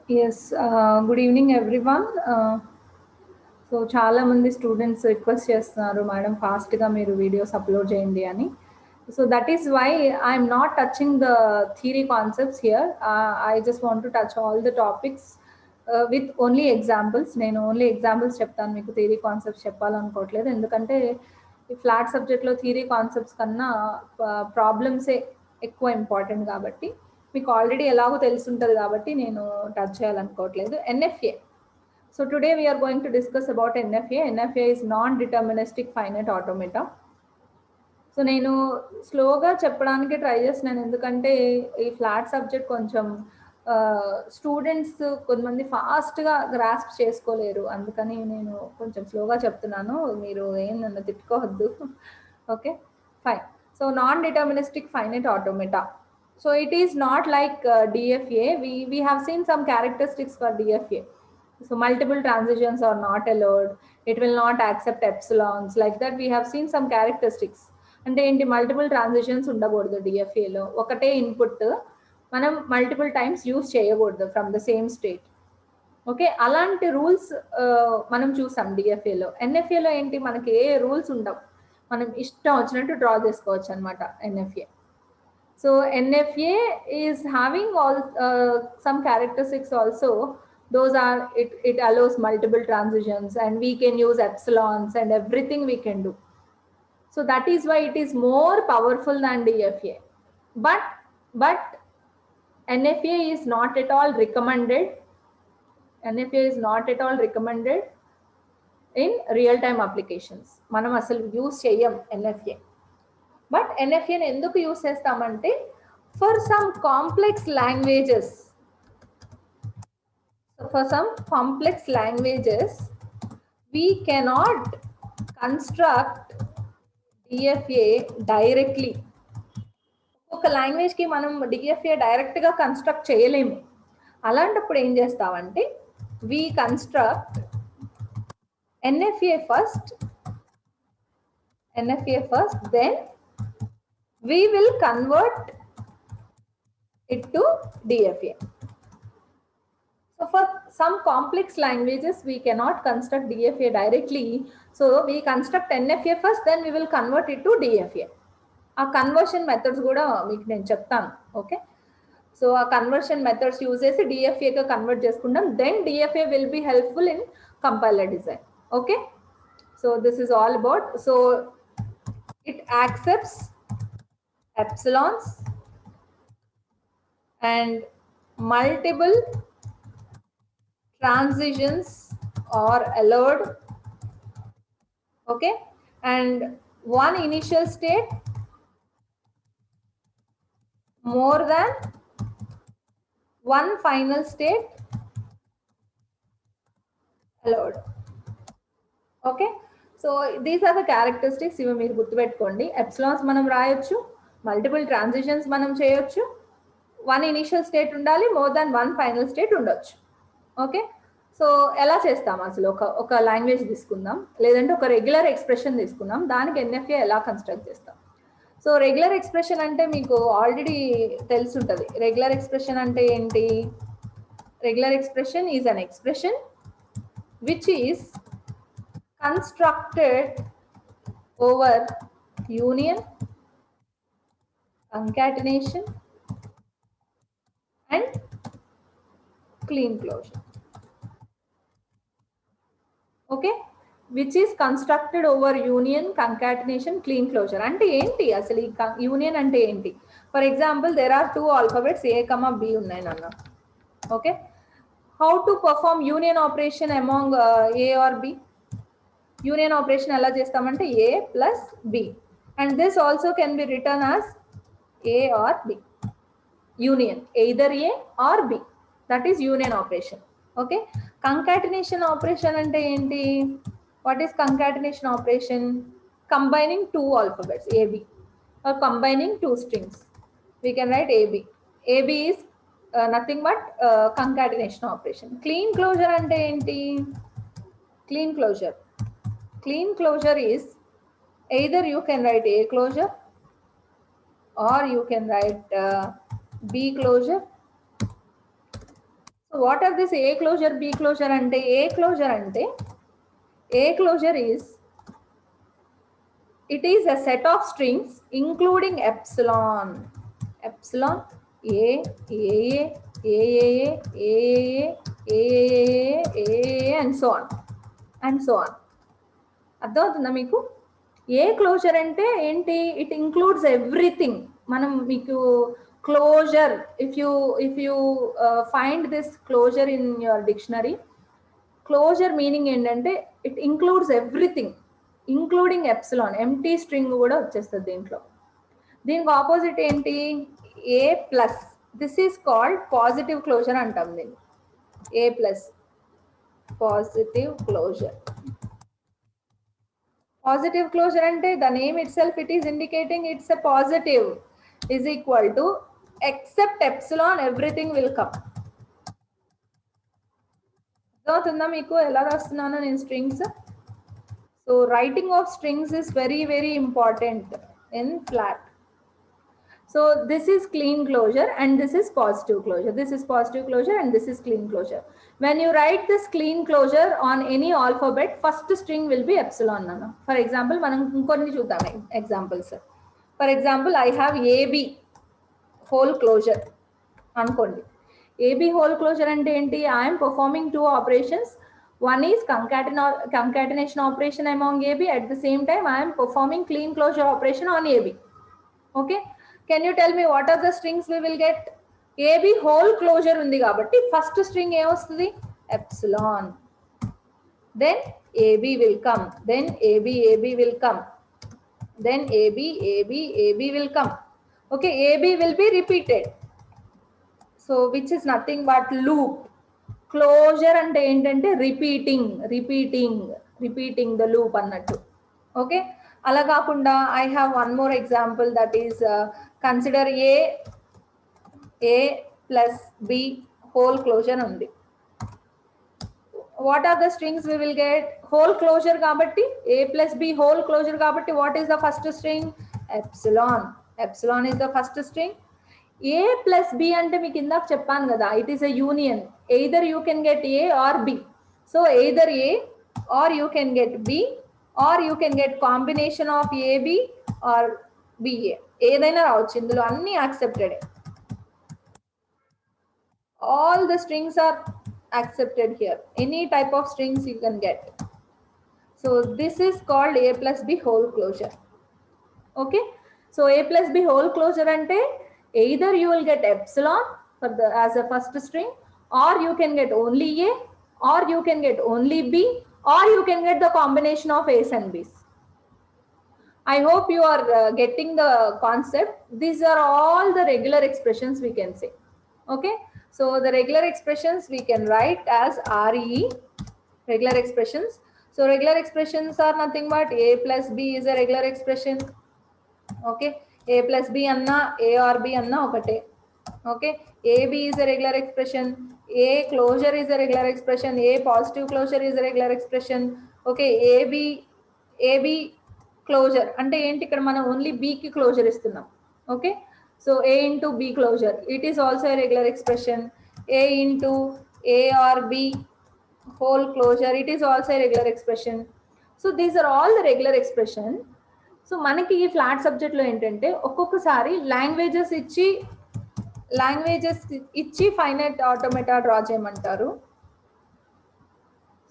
Yes, good evening everyone. So చాలామంది students request చేస్తున్నారు madam ఫాస్ట్గా మీరు వీడియోస్ అప్లోడ్ చేయండి అని. So that is why I'm not touching the theory concepts here. I just want to touch all the topics with only examples. నేను only examples చెప్తాను, మీకు theory concepts చెప్పాలనుకోవట్లేదు. ఎందుకంటే ఈ ఫ్లాట్ సబ్జెక్ట్లో థియరీ కాన్సెప్ట్స్ కన్నా ప్రాబ్లమ్సే ఎక్కువ ఇంపార్టెంట్ కాబట్టి, మీకు ఆల్రెడీ ఎలాగో తెలుసుంటుంది కాబట్టి నేను టచ్ చేయాలనుకోవట్లేదు. NFA. So today we are going to discuss about NFA. NFA is non-deterministic finite automata. So నేను స్లోగా చెప్పడానికి ట్రై చేస్తున్నాను, ఎందుకంటే ఈ ఫ్లాట్ సబ్జెక్ట్ కొంచెం స్టూడెంట్స్ కొంతమంది ఫాస్ట్గా గ్రాస్ప్ చేసుకోలేరు, అందుకని నేను కొంచెం స్లోగా చెప్తున్నాను. మీరు ఏం నన్ను తిట్టుకోవద్దు. Okay, fine. So non deterministic finite automata. So it is not like DFA. We have seen some characteristics for DFA. So multiple transitions are not allowed. It will not accept epsilons. Like that we have seen some characteristics. అంటే ఏంటి, multiple transitions ఉండకూడదు డిఎఫ్ఏలో. ఒకటే input మనం multiple times use చేయకూడదు from the same state. Okay, అలాంటి rules మనం చూసాం డిఎఫ్ఏలో. ఎన్ఎఫ్ఏలో ఏంటి, మనకి ఏ రూల్స్ ఉండవు, మనం ఇష్టం వచ్చినట్టు డ్రా చేసుకోవచ్చు అనమాట NFA. So NFA is having all some characteristics also. Those are, it allows multiple transitions and we can use epsilons and everything we can do. So that is why it is more powerful than DFA. But NFA is not at all recommended. NFA is not at all recommended in real-time applications. మనం అసలు use చేయం NFA. But ఎన్ఎఫ్ఏని ఎందుకు use చేస్తామంటే, for some complex languages, we cannot construct DFA directly. ఒక లాంగ్వేజ్కి మనం DFA డైరెక్ట్గా construct చేయలేము. అలాంటప్పుడు ఏం చేస్తామంటే, we construct NFA first, then we will convert it to DFA. So for some complex languages we cannot construct DFA directly, so we construct NFA first, then we will convert it to DFA. ఆ conversion methods కూడా మీకు నేను చెప్తాను. Okay, so ఆ conversion methods use చేసి డిఎఫ్ఏగా convert చేసుకుంటాం. Then DFA will be helpful in compiler design. Okay, so this is all about. So it accepts epsilons and multiple transitions are allowed. Okay, and one initial state more than one final state allowed. Okay, so these are the characteristics. ఇవి మీరు గుర్తుపెట్టుకోండి. Epsilons మనం రాయొచ్చు, multiple transitions మనం చేయొచ్చు, one initial state ఉండాలి, more than one final state ఉండొచ్చు. Okay, so ఎలా చేస్తాం అసలు, ఒక లాంగ్వేజ్ తీసుకుందాం, లేదంటే ఒక రెగ్యులర్ ఎక్స్ప్రెషన్ తీసుకుందాం, దానికి ఎన్ఎఫ్ఏ ఎలా కన్స్ట్రక్ట్ చేస్తాం. సో రెగ్యులర్ ఎక్స్ప్రెషన్ అంటే మీకు ఆల్రెడీ తెలుసుంటుంది. రెగ్యులర్ ఎక్స్ప్రెషన్ అంటే ఏంటి? Regular expression is an expression which is constructed over union, concatenation and clean closure. Okay, which is constructed over union, concatenation, clean closure. అంటే ఏంటి అసలు ఈ యూనియన్ అంటే ఏంటి? For example there are two alphabets A, B ఉన్నాయి నాన్న. Okay, how to perform union operation among A or B? Union operation ఎలా చేస్తామంటే A plus B, and this also can be written as A or B. Union, either A or B, that is union operation. Okay, concatenation operation అంటే ఏంటి? What is concatenation operation? Combining two alphabets AB or combining two strings, we can write AB. AB is nothing but concatenation operation. Clean closure అంటే ఏంటి? Clean closure is either you can write A closure or you can write B closure. What are this A closure, B closure ante? A closure ante, A closure is, it is a set of strings including epsilon, epsilon, A, A, A, A, A, and so on, and so on. అర్థమవుతుందా మీకు? ఏ closure అంటే ఏంటి? It includes everything. మనం మీకు closure, if you find this closure in your dictionary, closure meaning ఏంటంటే it includes everything including epsilon. Empty string కూడా వచ్చేస్తుంది దీంట్లో. దీనికి ఆపోజిట్ ఏంటి? A plus. This is called positive closure అంటాం దీన్ని. A plus, positive closure. Positive closure ante the name itself, it is indicating it's a positive, is equal to except epsilon everything will come. అర్థమవుతుందా మీకు ఎలా రాస్తున్నానో నేను strings? So writing of strings is very very important in flat. So this is clean closure and this is positive closure. This is positive closure and this is clean closure. When you write this clean closure on any alphabet, first string will be epsilon. Nana. For example, మనం ఇంకొన్ని చూద్దాం examples. For example, I have AB whole closure అనుకోండి. AB whole closure అంటే ఏంటి? I am performing two operations. One is concatenation operation among AB. At the same time, I am performing clean closure operation on AB. Okay. Can you tell me what are the strings we will get? AB whole closure undi kabatti first string em ostadi? Epsilon. Then AB will come. Then AB will come. Then AB will come. Okay, AB will be repeated. So which is nothing but loop. Closure ante entante repeating the loop annattu. Okay. అలా కాకుండా I have one more example, that is consider A plus B whole closure undi. What are the strings we will get? Whole closure kabatti, A plus B whole closure kabatti, what is the first string? Epsilon. Epsilon is the first string. A plus B ante meeku indak cheppanu kada, it is a union. Either you can get A or B. So either A or you can get B, or you can get combination of AB or BA. ఏదైనా రావచ్చు, ఇందులో అన్ని accepted. All the strings are accepted here. Any type of strings you can get. So this is called A plus B whole closure. Okay. So A plus B whole closure ante either you will get epsilon for the as a first string, or you can get only A, or you can get only B, or you can get the combination of A's and B's. I hope you are getting the concept. These are all the regular expressions we can say. Okay. So the regular expressions we can write as RE, regular expressions. So regular expressions are nothing but A plus B is a regular expression. Okay. A plus B anna, A or B anna okate. Okay. AB is a regular expression. A closure is a regular expression. A positive closure is a regular expression. Okay. AB closure అంటే ఏంటి? ఇక్కడ మనం only B కి closure ఇస్తున్నాం. Okay. So A into B closure, it is also a regular expression. A into A or B whole closure, it is also a regular expression. So these are all the regular expression. So మనకి ఈ flat subject లో ఏంటంటే ఒక్కొక్కసారి languages ఇచ్చి finite automata draw చేయమంటారు.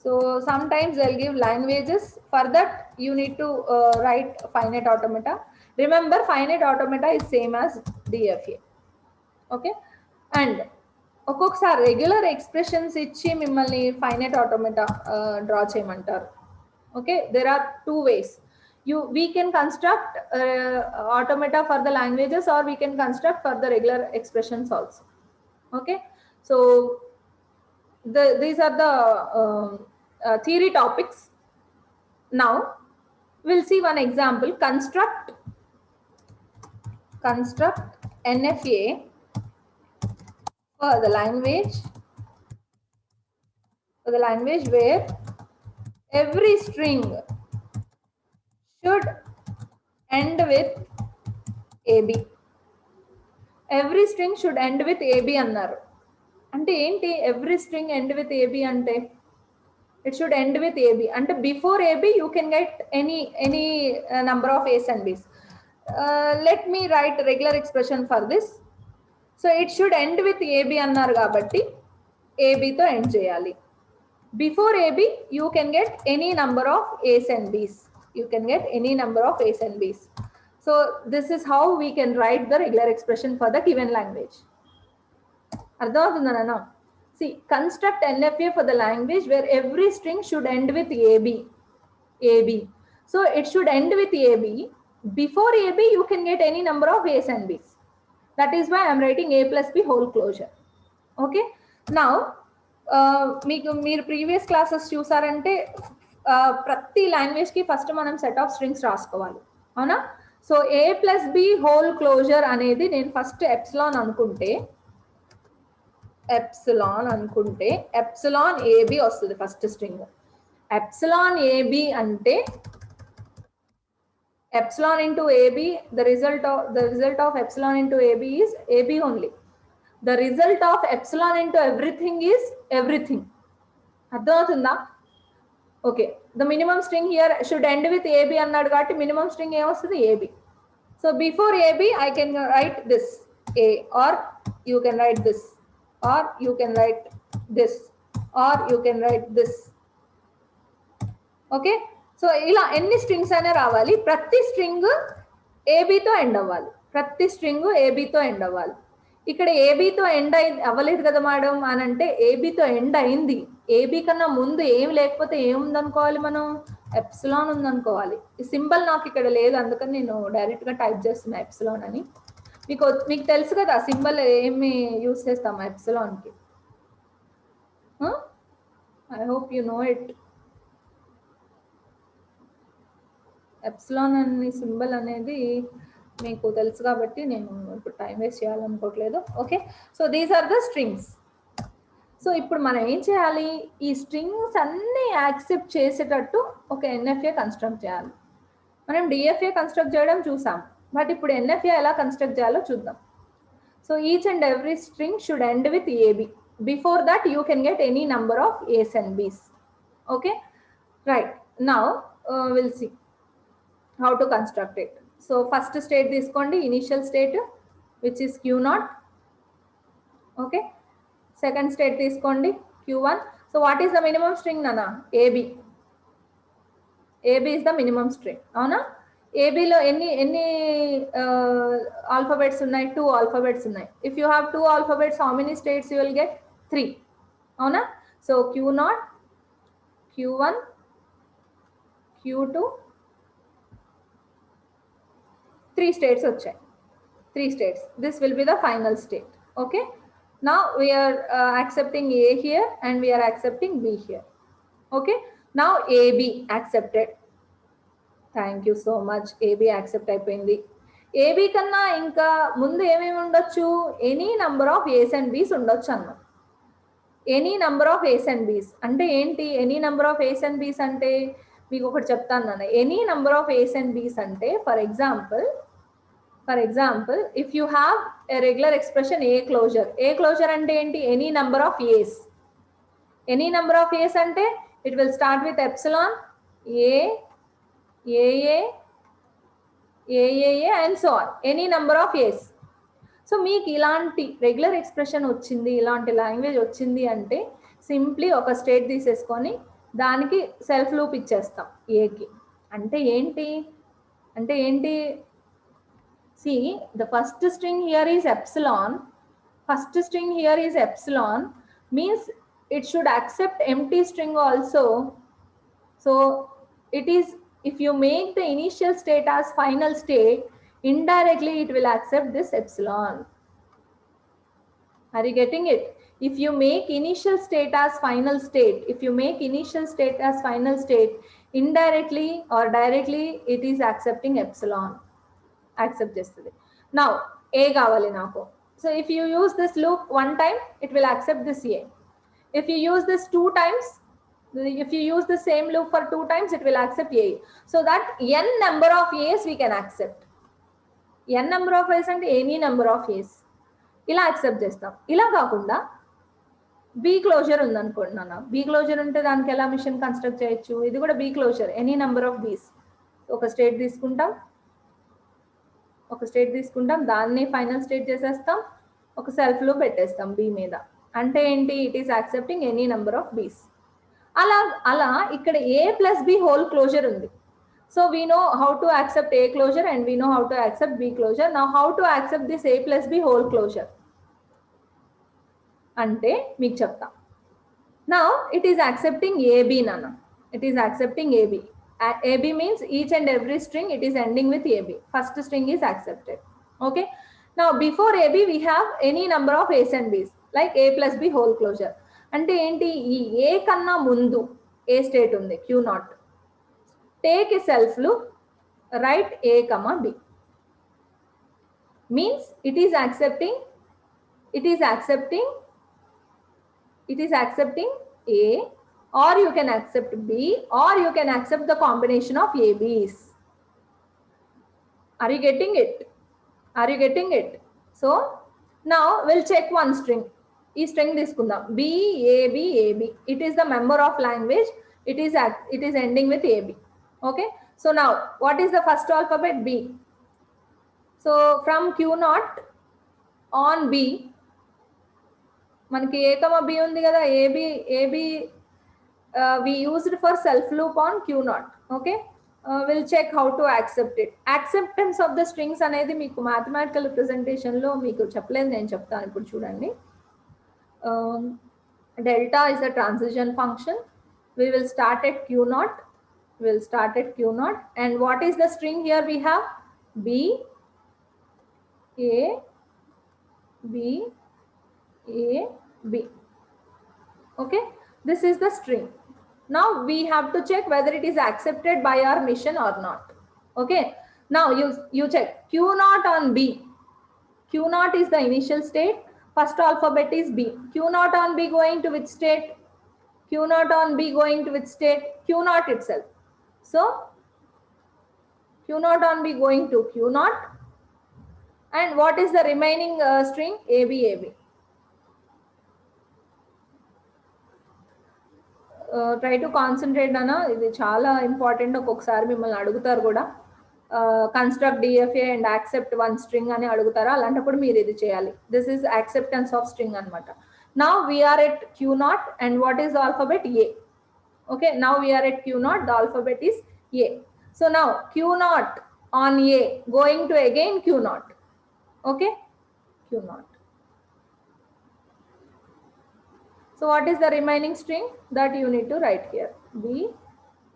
So sometimes they'll give languages. For that you need to write finite automata. Remember, finite automata is same as DFA. Okay. And ఒక్కొక్కసారి regular expressions ఇచ్చి మిమ్మల్ని ఫైనైట్ ఆటోమేటా డ్రా చేయమంటారు. Okay. There are two ways. We can construct automata for the languages, or we can construct for the regular expressions also. Okay. So these are the theory topics. Now we'll see one example. Construct NFA for the language where every string should end with AB. Every string should end with AB annaru. అంటే ఏంటి every string end with AB అంటే it should end with AB. And before AB, you can get any number of A's and B's. Let me write regular expression for this. So it should end with AB annaru kabatti AB to end cheyali. Before AB, you can get any number of A's and B's. You can get any number of A's and B's. So this is how we can write the regular expression for the given language. అర్థమవుతుందా నాన్న? See, construct NFA for the language where every string should end with AB. AB. So it should end with AB. Before AB, you can get any number of A's and B's. That is why I am writing A plus B whole closure. Okay. Now, మీరు previous classes చూసారంటే ప్రతి లాంగ్వేజ్కి first మనం set of strings రాసుకోవాలి, అవునా? So A plus B whole closure అనేది నేను first epsilon అనుకుంటే epsilon AB వస్తుంది ఫస్ట్ స్ట్రింగ్. ఎప్సిలాన్ AB అంటే epsilon into AB, the result of epsilon into AB is AB only. The result of epsilon into everything is everything. అర్థమవుతుందా? Okay, the minimum string here should end with AB అన్నాడు కాబట్టి minimum string ఏమొస్తుంది? AB. So before AB I can write this A, or you can write this, or you can write this, or you can write this. Okay, so ఇలా ఎన్ని strings అయినా రావాలి, ప్రతి string ఏబీతో end అవ్వాలి, ప్రతి string ఏబీతో end అవ్వాలి. ఇక్కడ ఏబీతో end అవ్వలేదు కదా మేడం అని అంటే ఏబీతో ఎండ్ అయింది. ఏబీ కన్నా ముందు ఏం లేకపోతే ఏముందనుకోవాలి మనం? ఎప్సిలాన్ ఉందనుకోవాలి. ఈ సింబల్ నాకు ఇక్కడ లేదు, అందుకని నేను డైరెక్ట్గా టైప్ చేస్తున్నా ఎప్సిలాన్ అని. మీకు తెలుసు కదా సింబల్ ఏమి యూస్ చేస్తాము ఎప్సిలాన్కి. I hope you know it. Epsilon అనే సింబల్ అనేది మీకు తెలుసు కాబట్టి నేను ఇప్పుడు టైం వేస్ట్ చేయాలనుకోవట్లేదు. Okay, so these are the strings. So ఇప్పుడు మనం ఏం చేయాలి? ఈ స్ట్రింగ్స్ అన్నీ యాక్సెప్ట్ చేసేటట్టు ఒక ఎన్ఎఫ్ఏ కన్స్ట్రక్ట్ చేయాలి. మనం డిఎఫ్ఏ కన్స్ట్రక్ట్ చేయడం చూసాం, బట్ ఇప్పుడు ఎన్ఎఫ్ఏ ఎలా కన్స్ట్రక్ట్ చేయాలో చూద్దాం. So each and every string should end with AB. Before that you can get any number of A's and B's. Okay, right. Now will see how to construct it. So first state తీసుకోండి, initial state which is Q0. okay, second state తీసుకోండి Q1. so what is the minimum string nana? AB. AB is the minimum string, అవునా? AB లో ఎన్ని alphabets ఉన్నాయి? 2 alphabets ఉన్నాయి. if you have 2 alphabets, how many states you will get? 3, అవునా? so Q0, Q1, Q2, 3 states వచ్చాయి. 3 states. This will be the final state. Okay, now we are accepting A here and we are accepting B here. Okay, now AB accepted. Thank you so much. AB accept అయిపోయింది. AB కన్నా ఇంకా ముందు ఏమేమి ఉండొచ్చు? Any number of A's and B's ఉండొచ్చు అన్న. Any number of A's and B's అంటే ఏంటి? Any number of A's and B's అంటే మీకు ఒకటి చెప్తాను నాన్న. Any number of A's and B's అంటే for example if you have a regular expression A closure అంటే ఏంటి? Any number of A's. Any number of A's అంటే it will start with epsilon A, AA, AAA and so on. Any number of A's. So మీకు ఇలాంటి regular expression వచ్చింది, ఇలాంటి language వచ్చింది అంటే simply ఒక స్టేట్ తీసేసుకొని దానికి సెల్ఫ్ లూప్ ఇచ్చేస్తాం ఏకి. అంటే ఏంటి? See, the first string here is epsilon. First string here is epsilon means it should accept empty string also. So it is, if you make the initial state as final state, indirectly it will accept this epsilon. Are you getting it? If you make initial state as final state, indirectly or directly it is accepting epsilon. Accept చేస్తుంది. Now A కావాలి నాకు. So if you use this loop one time, it will accept this A. If you use this 2 times, if you use the same loop for 2 times, it will accept A. So that n number of A's we can accept. n number of A's అంటే any number of A's ఇలా accept చేస్తాం. ఇలా కాకుండా B closure ఉందనుకోండి నాన్న, B closure ఉంటే దానికి ఎలా మిషన్ కన్స్ట్రక్ట్ చేయొచ్చు? ఇది కూడా B closure, any number of Bs. ఒక స్టేట్ తీసుకుంటాం, దాన్ని ఫైనల్ స్టేట్ చేసేస్తాం, ఒక సెల్ఫ్ లో పెట్టేస్తాం బి మీద. అంటే ఏంటి? It is accepting any number of Bs. అలా ఇక్కడ A plus B whole closure ఉంది. So we know how to accept A closure and we know how to accept B closure. Now how to accept this A plus B whole closure అంటే మీకు చెప్తా. Now it is accepting AB, Nana. It is accepting AB. AB means each and every string it is ending with AB. First string is accepted. Okay. Now before AB we have any number of A's and B's like A plus B whole closure. అంటే ఏంటి? ఈ A కన్నా ముందు ఏ state ఉంది? Q0. Take a self loop, write A comma B. Means it is accepting A, or you can accept B, or you can accept the combination of ABs. Are you getting it? So now we'll check one string. This string తీసుకుందాం, B, AB, AB. It is the member of language. It is ending with AB. Okay. So now what is the first alphabet? B. So from Q0 on B, మనకి ఏ కమా B ఉంది కదా, AB we used for self loop on Q0. Okay. We'll check how to accept it. Acceptance of the strings అనేది మీకు mathematical representation లో మీకు చెప్పలేదు, నేను చెప్తాను ఇప్పుడు చూడండి. Delta is a transition function. We will start at Q0. And what is the string here? We have B, A, B, A, B. Okay, this is the string. Now we have to check whether it is accepted by our mission or not. Okay, now you check Q0 on B. Q0 is the initial state. First alphabet is B. Q0 on B going to which state? Q0 itself. So Q0 on B going to Q0. And what is the remaining string? AB. Try to concentrate అన్న, ఇది చాలా important. ఒక్కొక్కసారి మిమ్మల్ని అడుగుతారు కూడా, construct DFA and accept one string అని అడుగుతారా, అలాంటప్పుడు మీరు ఇది చేయాలి. This is acceptance of string అనమాట. Now we're at Q0 and what is the alphabet? A. Okay, now we're at Q0, the alphabet is A. So now Q0 on A going to again Q0. Okay, Q0. So what is the remaining string that you need to write here? B,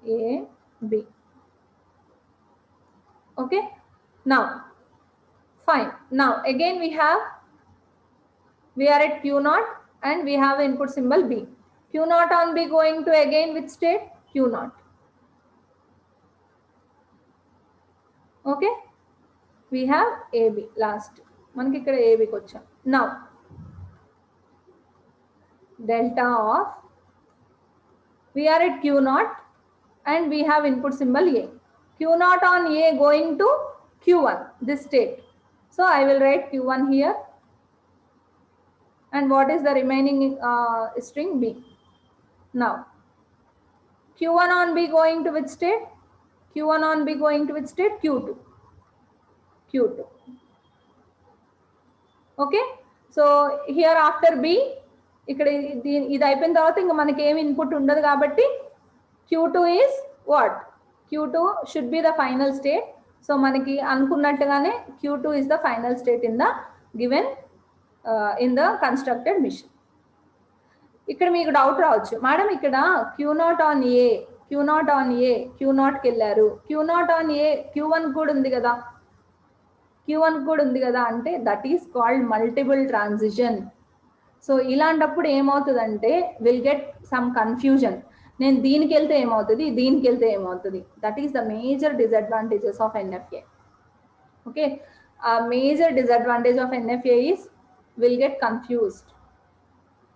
A, B. Okay. Now, fine. Now again we are at Q0 and we have input symbol B. Q0 on B going to again which state? Q0. Okay. We have AB last. మనకి ఇక్కడ AB కి వచ్చాం. Now delta of, we are at Q0 and we have input symbol A. Q0 on A going to Q1, this state. So I will write Q1 here. And what is the remaining string? B. Now Q1 on B going to which state? Q1 on B going to which state? Q2. Okay. So here after B, ఇక్కడ ఇది అయిపోయిన తర్వాత ఇంకా మనకి ఏమి input ఉండదు కాబట్టి Q2 is what? Q2 should be the final state. So మనకి అనుకున్నట్టుగానే Q2 is the final state in the given in the constructed mission. ఇక్కడ మీకు డౌట్ రావచ్చు, మేడం ఇక్కడ Q0 on A Q0కి వెళ్ళారు, Q0 on A Q1 కూడా ఉంది కదా అంటే that is called multiple transition. So ఇలాంటప్పుడు ఏమవుతుందంటే విల్ గెట్ సమ్ కన్ఫ్యూజన్. నేను దీనికి వెళ్తే ఏమవుతుంది, that is the major disadvantages of NFA. Okay, major disadvantage of NFA is will get confused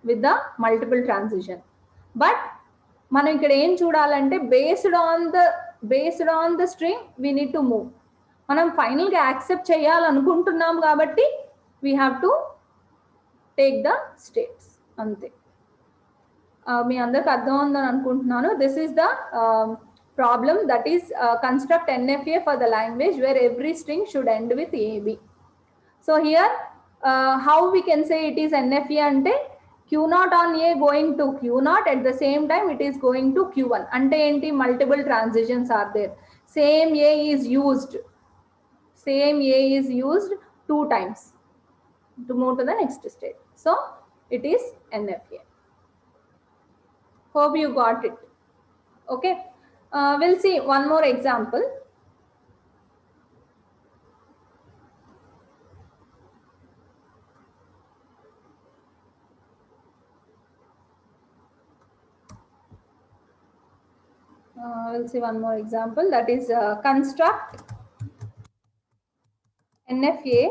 with the multiple transition. But మనం ఇక్కడ ఏం చూడాలంటే based on the string we need to move. మనం ఫైనల్గా యాక్సెప్ట్ చేయాలనుకుంటున్నాం కాబట్టి we have to take the states, అంతే. మీ అందరికి అర్థం ఉందని అనుకుంటున్నాను. This is the problem that is construct NFA for the language where every string should end with AB. So here how we can say it is NFA ante Q0 on A going to Q0, at the same time it is going to Q1. Ante enti multiple transitions are there. Same A is used 2 times to move to the next state. So it is NFA. Hope you got it. Okay. We'll see one more example. We'll see one more example, that is construct NFA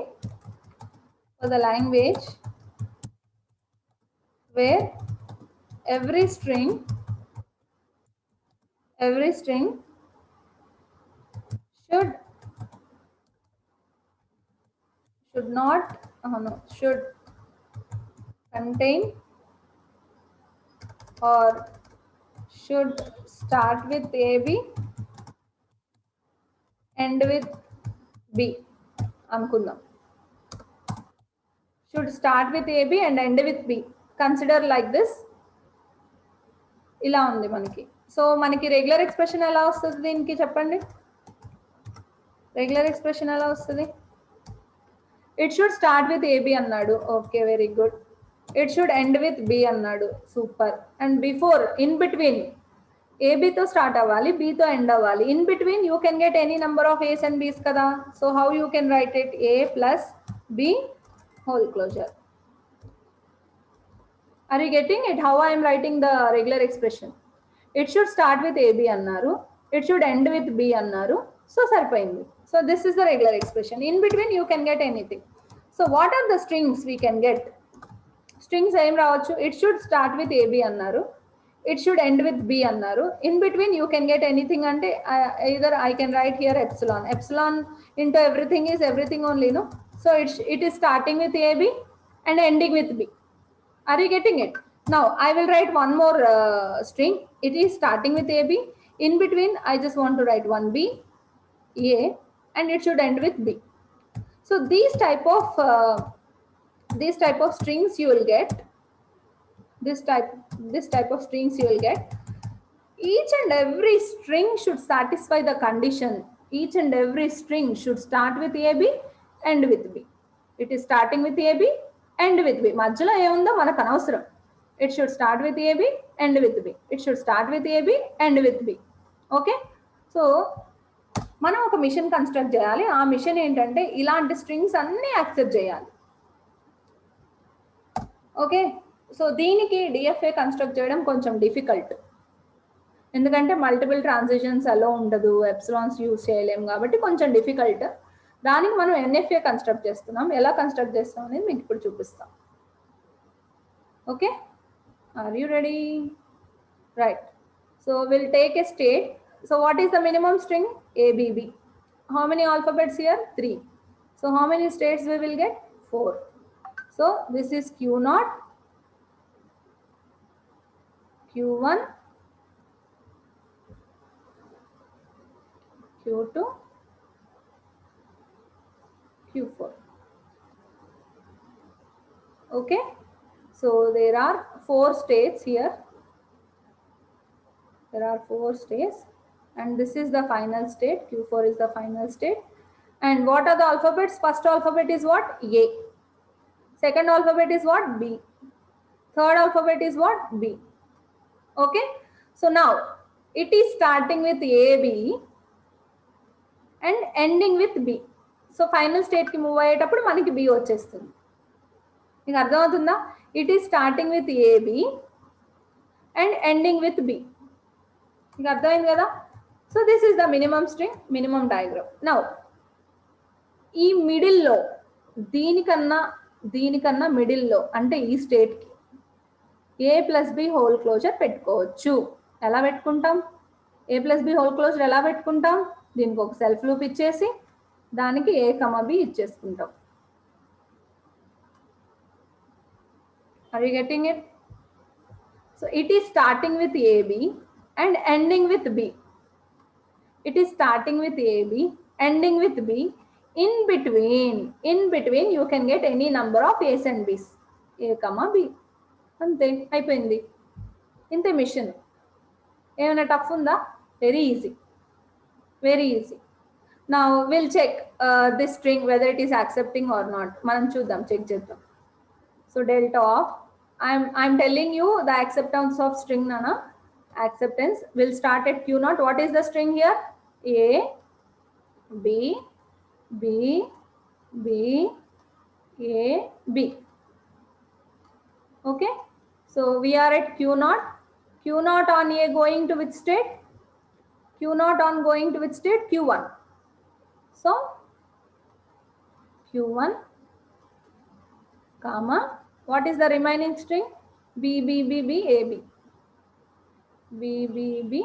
for the language where every string should contain or should start with AB, end with B. Anukundam. Should start with AB and end with B. Consider like this. ఇలా ఉంది మనకి. So మనకి regular expression ఎలా వస్తుంది దీనికి చెప్పండి. Regular expression ఎలా వస్తుంది? It should start with AB అన్నాడు. Okay, very good. It should end with B అన్నాడు. Super. And before, in between ఏబితో స్టార్ట్ అవ్వాలి, బితో ఎండ్ అవ్వాలి. In between you can get any number of A's and B's కదా. So how you can write it? A plus B whole closure. Are you getting it? How I am writing the regular expression? It should start with AB annaru. It should end with B annaru. So saripayindi. So this is the regular expression. In between you can get anything. So what are the strings we can get? Strings em ravachu. It should start with AB annaru. It should end with B annaru. In between you can get anything ante either I can write here epsilon. Epsilon into everything is everything only, no? So it is starting with AB and ending with B. Are you getting it? Now I will write one more string. It is starting with AB. In between I just want to write one B, A, and it should end with B. So these type of strings you will get. This type of strings you will get. Each and every string should satisfy the condition. Each and every string should start with AB, end with B. It is starting with AB, end with B. మధ్యలో ఏముందో మనకు అనవసరం. It should start with AB, end with B. It should start with AB, end with B. Okay. So మనం ఒక machine construct చేయాలి. ఆ machine ఏంటంటే ఇలాంటి స్ట్రింగ్స్ అన్నీ యాక్సెప్ట్ చేయాలి. ఓకే. సో దీనికి డిఎఫ్ఏ కన్స్ట్రక్ట్ చేయడం కొంచెం డిఫికల్ట్, ఎందుకంటే మల్టిపుల్ ట్రాన్సిషన్స్ అలో ఉండదు, ఎప్సిలాన్స్ యూజ్ చేయలేము, కాబట్టి కొంచెం డిఫికల్ట్. దానికి మనం ఎన్ఎఫ్ఏ కన్స్ట్రక్ట్ చేస్తున్నాం. ఎలా కన్స్ట్రక్ట్ చేస్తాం అనేది మీకు ఇప్పుడు చూపిస్తాం. Okay, are you ready? Right. So will take a state. So what is the minimum string? ABB. How many alphabets here? 3. So how many states we will get? 4. So this is Q0, Q1, Q2, Q4. Okay, so there are 4 states here. There are 4 states, and this is the final state. Q4 is the final state. And what are the alphabets? First alphabet is what? A. Second alphabet is what? B. Third alphabet is what? B. Okay, so now it is starting with AB and ending with B. So final state ki move అయ్యేటప్పుడు మనకి B వచ్చేస్తుంది. మీకు అర్థమవుతుందా? It is starting with AB and ending with B. మీకు అర్థమైంది కదా? So this is the minimum string, minimum diagram. Now ఈ మిడిల్లో దీనికన్నా మిడిల్లో అంటే ఈ స్టేట్కి A plus B whole closure పెట్టుకోవచ్చు. ఎలా పెట్టుకుంటాం? A plus B whole closure ఎలా పెట్టుకుంటాం? దీనికి ఒక సెల్ఫ్ లూప్ ఇచ్చేసి దానికి A, B ఇచ్చేసుకుంటాం. Are you getting it? So it is starting with AB and ending with B. It is starting with AB, ending with B. In between you can get any number of A's and B's. A, B. అంతే అయిపోయింది. ఇంతే machine. ఏమైనా tough ఉందా? Very easy, very easy. Now we'll check this string whether it is accepting or not. మనం చూద్దాం, check చేద్దాం. So delta of, I'm telling you the acceptance of string nana. Acceptance will start at Q0. What is the string here? A, B, B, B, A, B. Okay. So we are at Q0. Q0 on A going to which state? Q0 on going to which state? Q1. So Q1, comma, what is the remaining string? B, B, B, B, A, B. B, B, B,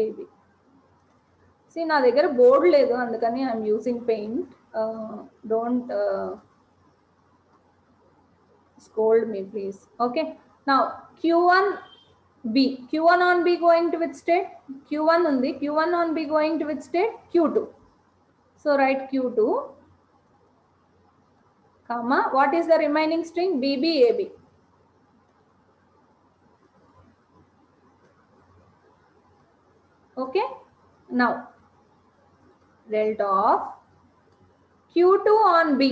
A, B. See, నా దగ్గర board లేదు, అందుకని I'm using paint. Don't scold me, please. Okay. Now Q1 B. Q1 on B going to which state? Q1 undi. Q1 on B going to which state? Q2. So write Q2, comma, what is the remaining string? B, B, A, B. Okay. Now delta of Q2 on B.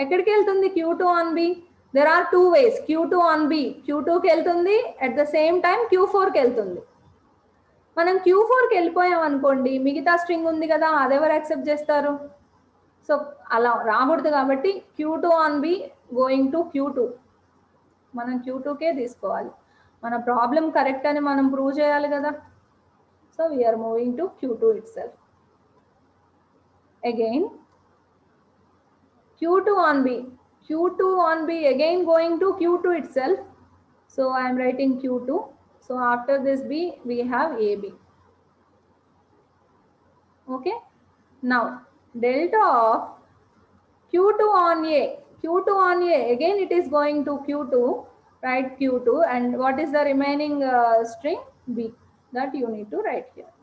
ఎక్కడికి వెళ్తుంది Q2 on B? There are two ways. Q2 on B, Q2 కి వెళ్తుంది, at the same time Q4 కి వెళ్తుంది. మనం Q4 కి వెళ్ళిపోయాం అనుకోండి, మిగతా స్ట్రింగ్ ఉంది కదా, అది ఎవరు యాక్సెప్ట్ చేస్తారు? సో అలా రాకూడదు కాబట్టి Q2 on B going to Q2. మనం Q2 కే తీసుకోవాలి. మన ప్రాబ్లం కరెక్ట్ అని మనం ప్రూవ్ చేయాలి కదా. So we are moving to Q2 itself. Again Q2 on B. Q2 on B again going to Q2 itself. So I am writing Q2. So after this B, we have AB. Okay. Now delta of Q2 on A. Q2 on A, again it is going to Q2. Write Q2, and what is the remaining string? B. That you need to write here.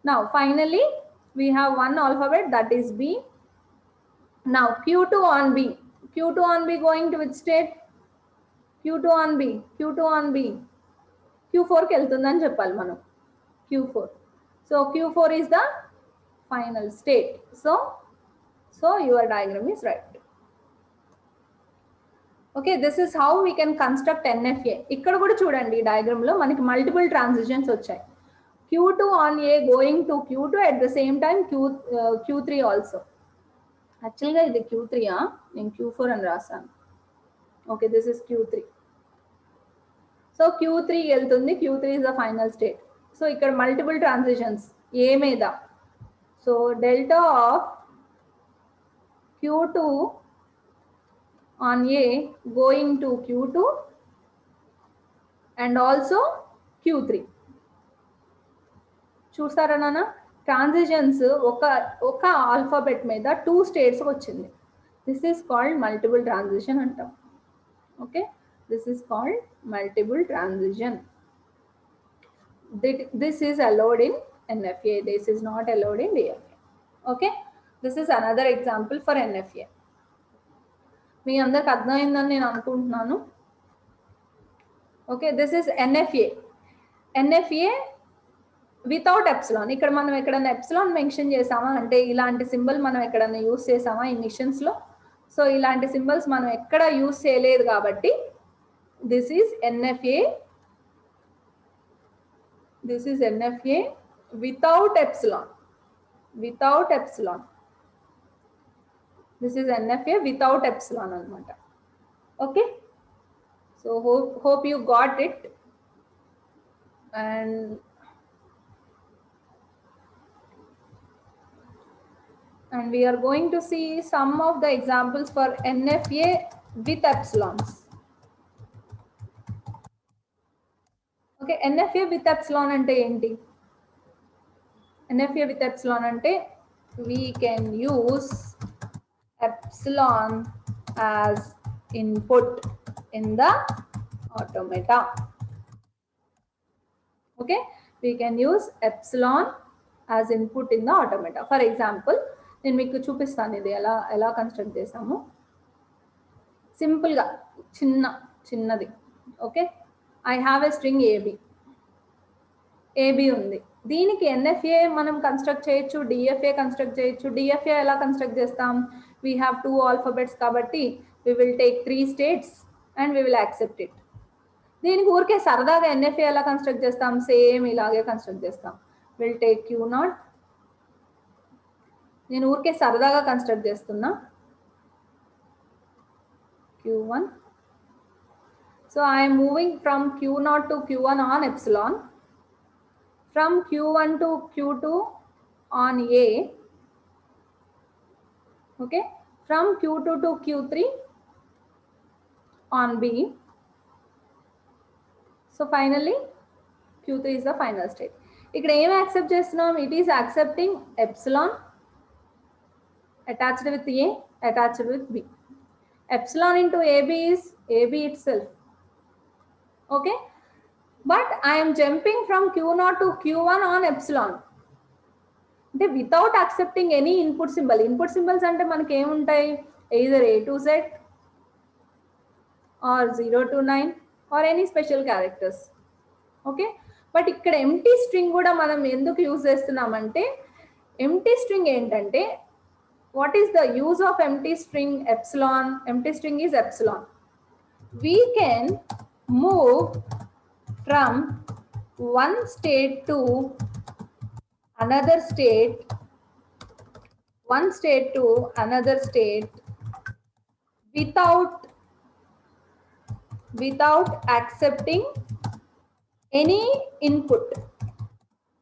Now finally we have one alphabet, that is B. Now Q2 on B. Q2 on B going to which state? Q2 on B. Q2 on B. Q4 కి వెళ్తుందని చెప్పాలి మనం. Q4. So Q4 is the final state. So your diagram is right. Okay, this is how we can construct NFA. ఇక్కడ కూడా చూడండి, diagram లో మనకి multiple transitions వచ్చాయి. Q2 on A going to Q2 at the same time Q3 also. యాక్చువల్గా ఇది Q3, నేను Q4 అని రాసాను. Okay, this is Q3. So Q3 వెళ్తుంది, Q3 is the final state. So ఇక్కడ మల్టిపుల్ ట్రాన్సిషన్స్ A మీద. So delta of Q2 on A going to Q2 and also Q3. చూస్తారా నాన్న, ట్రాన్సిషన్స్ ఒక ఆల్ఫాబెట్ మీద 2 స్టేట్స్ వచ్చింది. This is called multiple transition అంటాం. Okay, this is called multiple transition. This is allowed in NFA. This is not allowed in DFA. Okay, this is another example for NFA. మీ అందరికి అర్థమైందని నేను అనుకుంటున్నాను. Okay, this is NFA. NFA without epsilon. ఇక్కడ మనం ఎక్కడైనా epsilon mention చేసామా అంటే, ఇలాంటి సింబల్ మనం ఎక్కడైనా యూస్ చేసామా ఈ మిషన్స్లో? సో ఇలాంటి సింబల్స్ మనం ఎక్కడ యూస్ చేయలేదు కాబట్టి this is NFA. This is NFA without epsilon. Without epsilon. This is NFA without epsilon అనమాట. Okay, so hope you got it. And we are going to see some of the examples for NFA with epsilons. Okay, NFA with epsilon ante enti? NFA with epsilon ante we can use epsilon as input in the automata. Okay, we can use epsilon as input in the automata. For example, నేను మీకు చూపిస్తాను ఇది ఎలా construct చేసాము. సింపుల్గా చిన్నది. Okay, I have a string AB ఉంది. దీనికి ఎన్ఎఫ్ఏ మనం కన్స్ట్రక్ట్ చేయొచ్చు, డిఎఫ్ఏ కన్స్ట్రక్ట్ చేయొచ్చు. డిఎఫ్ఏ ఎలా కన్స్ట్రక్ట్ చేస్తాం? వీ హ్యావ్ 2 ఆల్ఫాబెట్స్ కాబట్టి we will take 3 states and we will accept it. దీనికి ఊరికే సరదాగా ఎన్ఎఫ్ఏ ఎలా కన్స్ట్రక్ట్ చేస్తాం? సేమ్ ఇలాగే కన్స్ట్రక్ట్ చేస్తాం. Will take Q0. నేను ఊరికే సరదాగా కన్స్ట్రక్ట్ చేస్తున్నా. Q1. So I am moving from Q0 to Q1 on epsilon, from Q1 to Q2 on A, okay, from Q2 to Q3 on B. So finally Q3 is the final state. ఇక్కడ ఏం accept చేస్తున్నాం? It is accepting epsilon attached with A, attached with B. Epsilon into AB is AB itself. Okay, but I am jumping from Q0 to Q1 on epsilon. Without accepting any input symbol. Input symbols ante manaki em untayi? Either A to Z or 0 to 9 or any special characters. Okay, but ikkada empty string kuda manam enduku use chestunnamante, empty string entante, what is the use of empty string epsilon? Empty string is epsilon. We can move from one state to another state, one state to another state without accepting any input.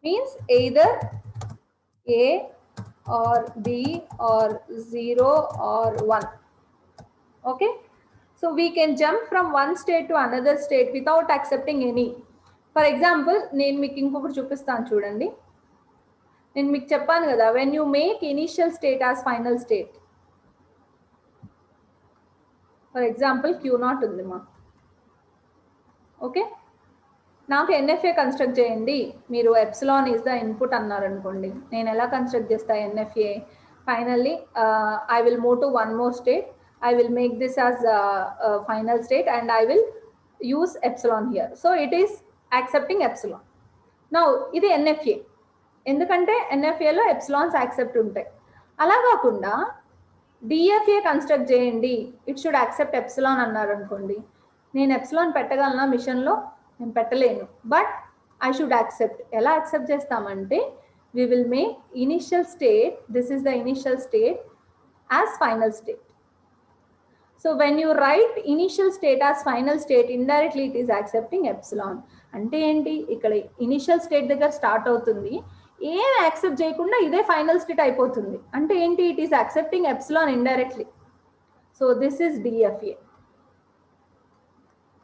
Means either A or B or 0 or 1. Okay, so we can jump from one state to another state without accepting any. For example, నేను మీకు ఇంకొకటి చూపిస్తాను చూడండి. నేను మీకు చెప్పాను కదా, when you make initial state as final state. For example, Q0 ఉంది మా. ఓకే, నాకు ఎన్ఎఫ్ఏ కన్స్ట్రక్ట్ చేయండి, మీరు ఎప్సిలాన్ ఈజ్ ద ఇన్పుట్ అన్నారు అనుకోండి. నేను ఎలా కన్స్ట్రక్ట్ చేస్తా NFA? Finally I will move to one more state. I will make this as a final state and I will use epsilon here. So it is accepting epsilon. Now ఇది NFA. ఎందుకంటే NFA లో epsilons accept ఉంటాయి. అలా కాకుండా DFA construct చేయండి, it should accept epsilon అన్నారు అనుకోండి. నేను ఎప్సిలాన్ పెట్టగలనా మిషన్లో? నేను పెట్టలేను, బట్ ఐ షుడ్ యాక్సెప్ట్. ఎలా యాక్సెప్ట్ చేస్తామంటే, we will make initial state, this is the initial state, as final state. So when you write initial state as final state, indirectly it is accepting epsilon. అంటే ఏంటి? ఇక్కడ initial state దగ్గర start అవుతుంది, ఏం accept చేయకుండా ఇదే final state అయిపోతుంది. అంటే ఏంటి? It is accepting epsilon indirectly. So this is DFA.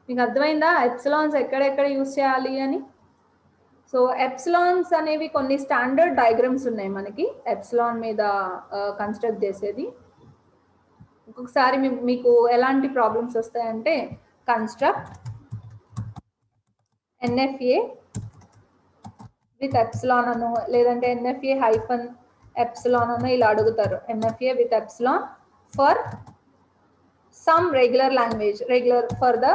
మీకు అర్థమైందా ఎప్సిలాన్స్ ఎక్కడెక్కడ యూజ్ చేయాలి అని? సో ఎప్సిలాన్స్ అనేవి కొన్ని స్టాండర్డ్ డయాగ్రామ్స్ ఉన్నాయి మనకి ఎప్సిలాన్ మీద కన్స్ట్రక్ట్ చేసేది. ఒక్కొక్కసారి మీకు ఎలాంటి ప్రాబ్లమ్స్ వస్తాయంటే, కన్స్ట్రక్ట్ ఎన్ఎఫ్ఏ విత్ ఎప్సిలాన్ అను, లేదంటే ఎన్ఎఫ్ఏ హైఫన్ ఎప్సిలాన్ అను ఇలా అడుగుతారు. NFA with epsilon for some regular language, regular for the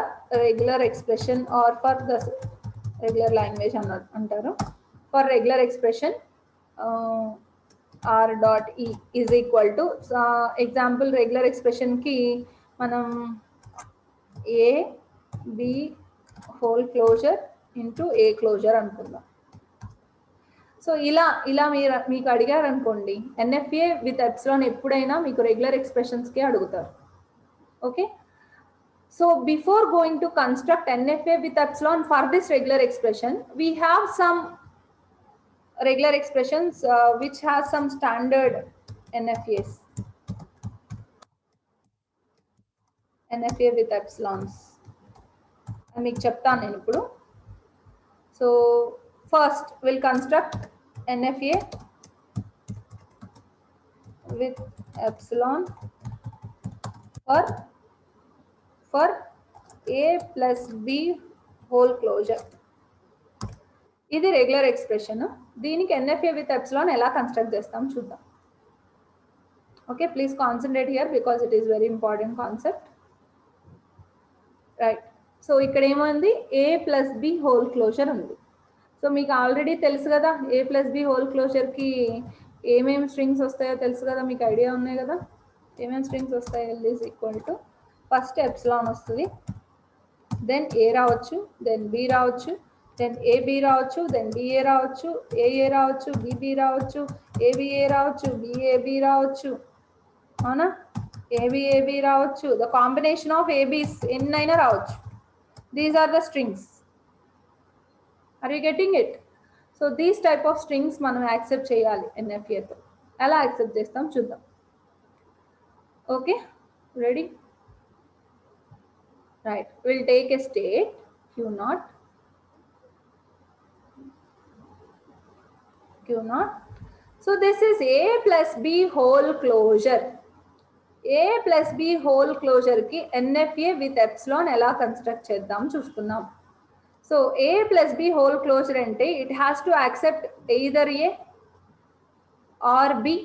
regular expression or for the regular language అంటారు. For regular expression r dot e is equal to example regular expression కి మనం a b whole closure into a closure అనుకుందాం. సో ఇలా మీకు అడిగారు అనుకోండి, NFA with epsilon ఎప్పుడైనా మీకు రెగ్యులర్ ఎక్స్ప్రెషన్స్ కి అడుగుతారు. Okay, so before going to construct NFA with epsilon for this regular expression, we have some regular expressions which has some standard NFAs. NFA with epsilons. And మీకు చెప్తాను నేను ఇప్పుడు. So first will construct NFA with epsilon for a plus b whole closure. ఇది regular expression. దీనికి NFA with epsilon ఎలా construct చేస్తాం చూద్దాం. Okay, please concentrate here because it is very important concept. Right, so ఇక్కడ ఏముంది, ఏ plus B whole closure ఉంది. So మీకు already తెలుసు కదా ఏ ప్లస్ బి హోల్ క్లోజర్కి ఏమేమి స్ట్రింగ్స్ వస్తాయో తెలుసు కదా, మీకు ఐడియా ఉన్నాయి కదా ఏమేమి స్ట్రింగ్స్ వస్తాయి. L is equal to first epsilon వస్తుంది, దెన్ ఏ రావచ్చు, దెన్ బి రావచ్చు, దెన్ ఏబి రావచ్చు, దెన్ బిఏ రావచ్చు, ఏఏ రావచ్చు, బిబి రావచ్చు, ఏబిఏ రావచ్చు, బిఏబి రావచ్చు, అవునా, ఏబిఏబి రావచ్చు, ద కాంబినేషన్ ఆఫ్ ఏబీస్ ఎన్నైనా రావచ్చు. These are the strings. Are you getting it? So these type of strings మనం యాక్సెప్ట్ చేయాలి ఎన్ఎఫ్ఏతో. ఎలా యాక్సెప్ట్ చేస్తాం చూద్దాం. Okay, ready? Right, will take a state Q0. So this is A plus B whole closure. A plus B whole closure ki NFA with epsilon ఎలా construct చేద్దాం చూసుకుందాం. So A plus B whole closure అంటే it has to accept either A or B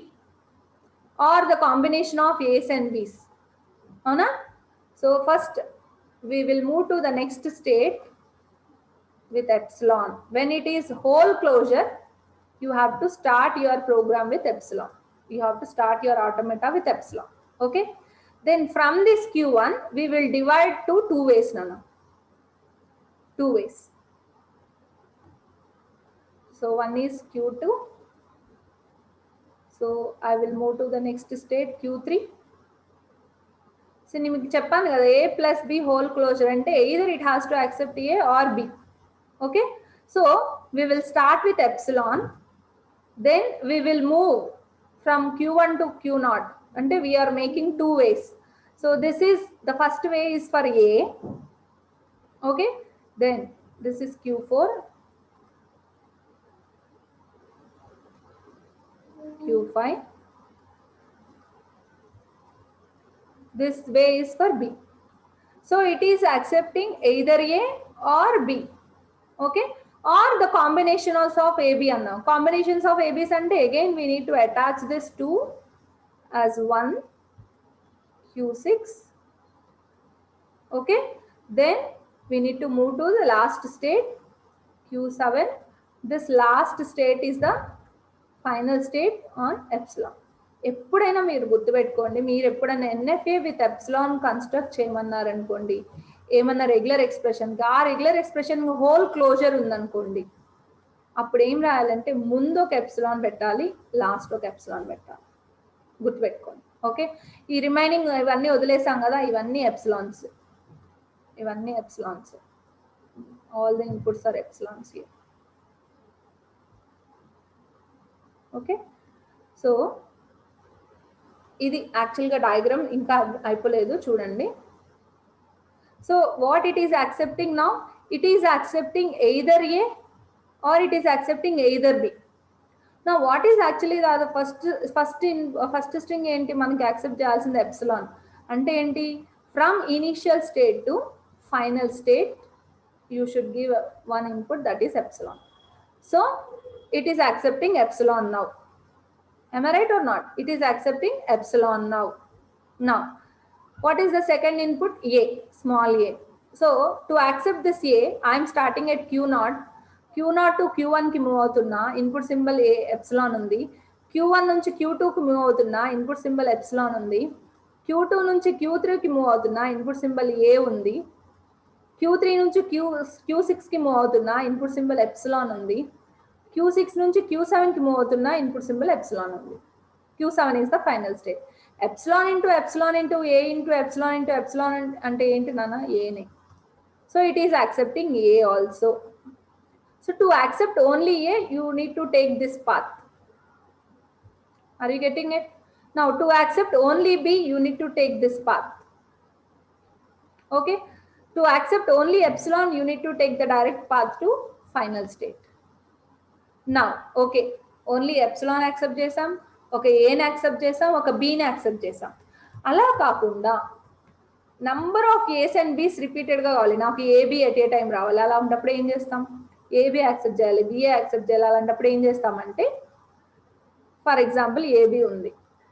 or the combination of A's and B's. అవునా? So first we will move to the next state with epsilon. When it is whole closure, you have to start your program with epsilon. You have to start your automata with epsilon. Okay, then from this Q1 we will divide to two ways. Two ways. So one is Q2. So I will move to the next state Q3. So nimiki cheppanu kada A plus B whole closure ante either it has to accept A or B. Okay, so we will start with epsilon. Then we will move from Q1 to Q0. And we are making two ways. So this is the first way is for A. Okay, then this is Q4, Q5. This way is for B. So it is accepting either A or B. Okay, or the combinations of AB. Combinations of ABs and again we need to attach this 2 as 1 Q6. Okay, then we need to move to the last state Q7. This last state is the final state on epsilon. ఎప్పుడైనా మీరు గుర్తుపెట్టుకోండి, మీరు ఎప్పుడైనా NFA with epsilon construct చేయమన్నారు అనుకోండి, ఏమన్నా regular ఎక్స్ప్రెషన్కి ఆ regular expression whole closure ఉందనుకోండి, అప్పుడు ఏం రాయాలంటే ముందు ఒక ఎప్సిలాన్ పెట్టాలి, లాస్ట్ ఒక ఎప్సిలాన్ పెట్టాలి. గుర్తుపెట్టుకోండి. ఓకే, ఈ రిమైనింగ్ ఇవన్నీ వదిలేసాం కదా, ఇవన్నీ ఎప్సిలాన్స్, ఇవన్నీ epsilons. All the inputs are epsilons here. Okay, so ఇది యాక్చువల్గా డయాగ్రామ్ ఇంకా అయిపోలేదు చూడండి. So what it is accepting now, it is accepting either A or it is accepting either B. నా what is actually the first string ఏంటి మనకి accept చేయాల్సింది epsilon అంటే ఏంటి, from initial state to final state you should give one input that is epsilon. So it is accepting epsilon now. Am I right or not? It is accepting epsilon now. Now, what is the second input? A, small a. So, to accept this A, I am starting at Q0. Q0 to Q1 ki move avutunna, input symbol A, epsilon undi. Q1 nunchi Q2 ki move avutunna, input symbol epsilon undi. Q2 nunchi Q3 ki move avutunna, input symbol A undi. Q3 nunchi Q6 ki move avutunna, input symbol epsilon undi. Q6 నుంచి Q7 కి move అవుతున్నా, input symbol epsilon ఉంది. Q7 is the final state. Epsilon into epsilon into A into epsilon అంటే ఏంటి నాన్న, ఏనే. So it is accepting A also. So to accept only A, you need to take this path. Are you getting it? Now to accept only B, you need to take this path. Okay, to accept only epsilon, you need to take the direct path to final state. Now, okay, only epsilon accept చేసాం, ఒక ఏని accept చేసాం, ఒక బీని accept చేసాం. అలా కాకుండా number of A's and బీస్ రిపీటెడ్గా కావాలి. నాకు ఏబి ఎట్ ఏ టైం రావాలి. అలా ఉన్నప్పుడు ఏం చేస్తాం, ఏబి యాక్సెప్ట్ చేయాలి, బిఏ యాక్సెప్ట్ చేయాలి. అలాంటప్పుడు ఏం చేస్తామంటే, ఫర్ ఎగ్జాంపుల్ ఏబి ఉంది,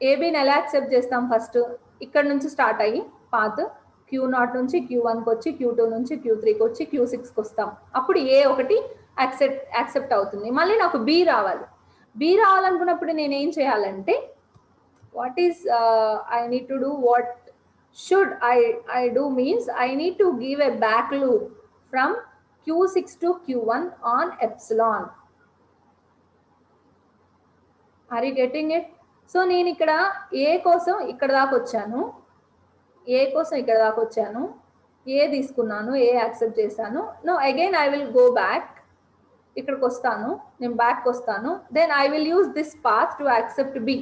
ఏబిని ఎలా యాక్సెప్ట్ చేస్తాం, ఫస్ట్ ఇక్కడ నుంచి స్టార్ట్ అయ్యి పాత్ Q0 నుంచి Q1కి వచ్చి Q2 నుంచి Q3కి వచ్చి Q6కి వస్తాం. అప్పుడు ఏ ఒకటి యాక్సెప్ట్ అవుతుంది. మళ్ళీ నాకు బి రావాలి. బి రావాలనుకున్నప్పుడు నేను ఏం చేయాలంటే, what is I need to do, what should I do means I need to give a back loop from Q6 to Q1 on epsilon. Are you getting it? So నేను ఇక్కడ ఏ కోసం ఇక్కడ దాకా వచ్చాను, ఏ కోసం ఇక్కడ దాకా వచ్చాను, ఏ తీసుకున్నాను, ఏ యాక్సెప్ట్ చేశాను. No again I will go back, ఇక్కడికి వస్తాను, నేను బ్యాక్ వస్తాను. Then I will use this path to accept B.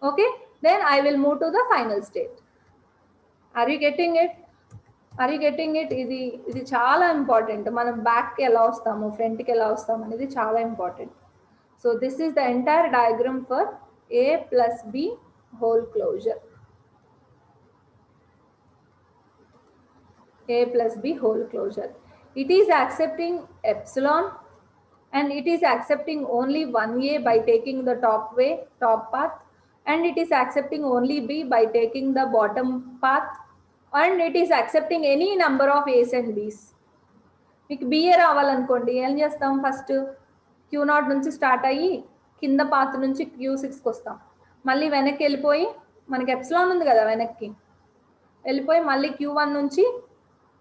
Okay, then I will move to the final state. Are you getting it? Are you getting it? ఇది చాలా important. మనం బ్యాక్కి ఎలా వస్తాము, ఫ్రంట్కి ఎలా వస్తాము అనేది చాలా important. So this is the entire diagram for A plus B whole closure. A plus B whole closure. It is accepting epsilon and it is accepting only 1A by taking the top path, and it is accepting only B by taking the bottom path, and it is accepting any number of A's and B's. మీకు BA రావాలనుకోండి ఏం చేస్తాం, first Q0 నుంచి start అయ్యి కింద path నుంచి Q6కి వస్తాం. మళ్ళీ వెనక్కి వెళ్ళిపోయి, మనకి ఎప్సిలాన్ ఉంది కదా, వెనక్కి వెళ్ళిపోయి మళ్ళీ Q1 నుంచి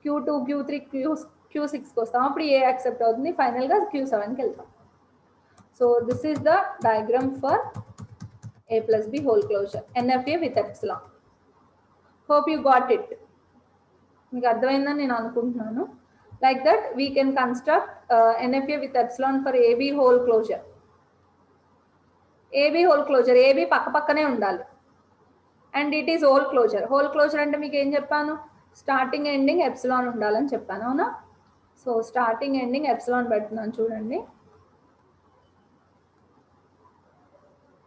Q2 Q3 Q6కి వస్తాం. అప్పుడు ఏ యాక్సెప్ట్ అవుతుంది, ఫైనల్గా Q7కి వెళ్తాం. So this is the diagram for A plus B whole closure, NFA with epsilon. Hope you got it. మీకు అర్థమైందని నేను అనుకుంటున్నాను. Like that we can construct NFA with epsilon for AB whole closure. AB whole closure, AB పక్క పక్కనే ఉండాలి. And it is whole closure. Whole closure అంటే మీకు ఏం చెప్పాను, స్టార్టింగ్ ఎండింగ్ ఎప్సిలాన్ ఉండాలని చెప్పాను, అవునా? సో స్టార్టింగ్ ఎండింగ్ ఎప్సిలాన్ పెడుతున్నాను చూడండి.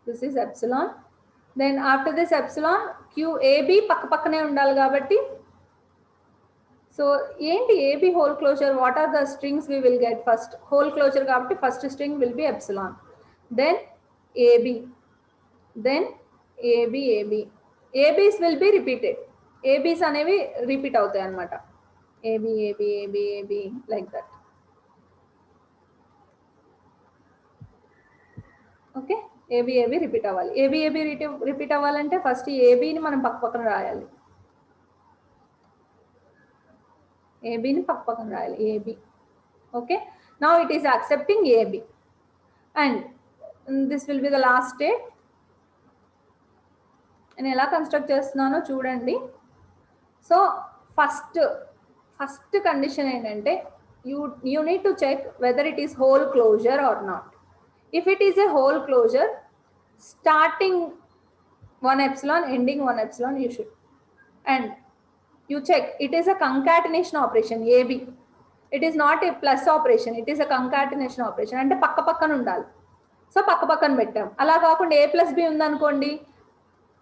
This is epsilon. Then after this epsilon, QAB పక్క పక్కనే ఉండాలి కాబట్టి, సో ఏంటి AB whole closure, what are the strings we will get first? Whole closure కాబట్టి first string will be epsilon, then AB, then AB, ABs will be repeated. ABs అనేవి repeat అవుతాయి అన్నమాట. AB, AB, AB, AB like that. ఓకే, AB repeat అవ్వాలి. AB repeat అవ్వాలంటే first ఏబిని మనం పక్క పక్కన రాయాలి. ఏబిని పక్క పక్కన రాయాలి, AB. Okay, now it is accepting AB and this will be the last state. నేను ఎలా కన్స్ట్రక్ట్ చేస్తున్నానో చూడండి. సో ఫస్ట్ కండిషన్ ఏంటంటే, you need to check whether it is whole closure or not. If it is a whole closure, starting 1 epsilon, ending 1 epsilon, you should. And you check, it is a concatenation operation, AB. It is not a plus operation, it is a concatenation operation. అంటే పక్క పక్కన ఉండాలి. So పక్క పక్కన పెట్టాం. అలా కాకుండా A plus B ఉందనుకోండి,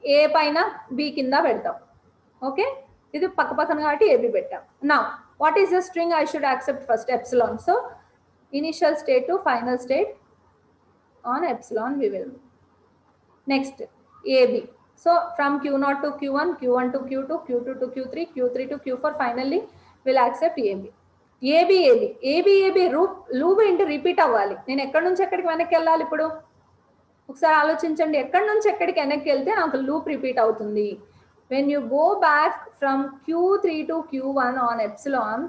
A పైన B కింద పెడతాం. ఓకే, ఇది పక్క పక్కన కాబట్టి AB పెట్టాం. Now, what is the string I should accept first? Epsilon. So initial state to final state on epsilon we will. Next, AB. So from Q0 to Q1, Q1 to Q2, Q2 to Q3, Q3 to Q4, finally we'll accept AB. AB loop ఏంటి, repeat అవ్వాలి. నేను ఎక్కడి నుంచి ఎక్కడికి వెనక్కి వెళ్ళాలి ఇప్పుడు ఒకసారి ఆలోచించండి. ఎక్కడి నుంచి ఎక్కడికి వెనక్కి వెళ్తే నాకు లూప్ రిపీట్ అవుతుంది. When you go back from Q3 to Q1 on epsilon,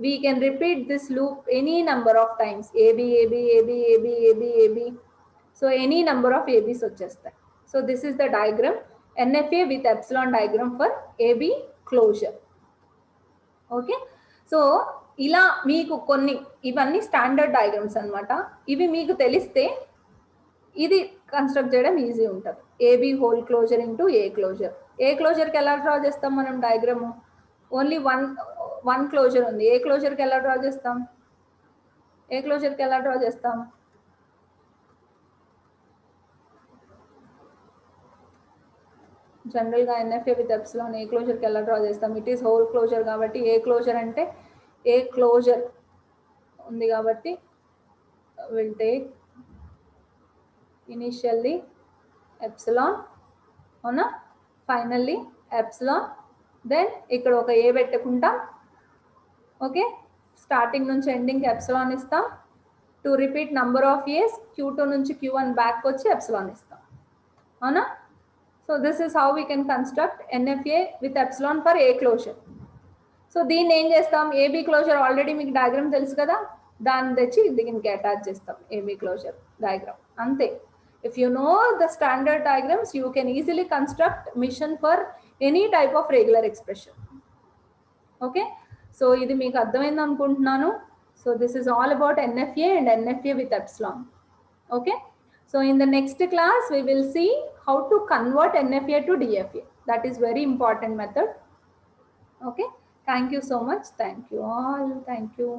we can repeat this loop any number of times. AB. So any number of ABs వచ్చేస్తాయి. So this is the diagram, NFA with epsilon diagram for AB closure. Okay, so ఇలా మీకు కొన్ని ఇవన్నీ standard diagrams అన్నమాట. ఇవి మీకు తెలిస్తే ఇది కన్స్ట్రక్ట్ చేయడం ఈజీ ఉంటుంది. AB whole closure into A closure. A క్లోజర్కి ఎలా డ్రా చేస్తాం మనం డయాగ్రాము? ఓన్లీ వన్ క్లోజర్ ఉంది. ఏ క్లోజర్కి ఎలా డ్రా చేస్తాం? జనరల్గా ఎన్ఎఫ్ఏ విత్ ఎప్సిలాన్ ఏ క్లోజర్కి ఎలా డ్రా చేస్తాం? ఇట్ ఈస్ హోల్ క్లోజర్ కాబట్టి ఏ క్లోజర్ అంటే ఏ క్లోజర్ ఉంది కాబట్టి విల్ టేక్ ఇనిషియల్లీ ఎప్సిలాన్ అవునా, ఫైనల్లీ ఎప్సిలాన్, దెన్ ఇక్కడ ఒక ఏ పెట్టుకుంటాం. ఓకే, స్టార్టింగ్ నుంచి ఎండింగ్కి ఎప్సిలాన్ ఇస్తాం. To repeat number of years Q2 నుంచి Q1 బ్యాక్ వచ్చి ఎప్సిలాన్ ఇస్తాం అవునా. So this is how we can construct NFA with epsilon for A closure. సో దీన్ని ఏం చేస్తాం, ఏబీ క్లోజర్ ఆల్రెడీ మీకు డయాగ్రామ్ తెలుసు కదా, దాన్ని తెచ్చి దీనికి అటాచ్ చేస్తాం ఏబీ క్లోజర్ డయాగ్రామ్ అంతే. If you know the standard diagrams you can easily construct mission for any type of regular expression. Okay, so ఇది మీకు అర్థమైంది అనుకుంటున్నాను. So this is all about NFA and NFA with epsilon. Okay, so in the next class we will see how to convert NFA to DFA. That is very important method. Okay, thank you so much. Thank you all. Thank you.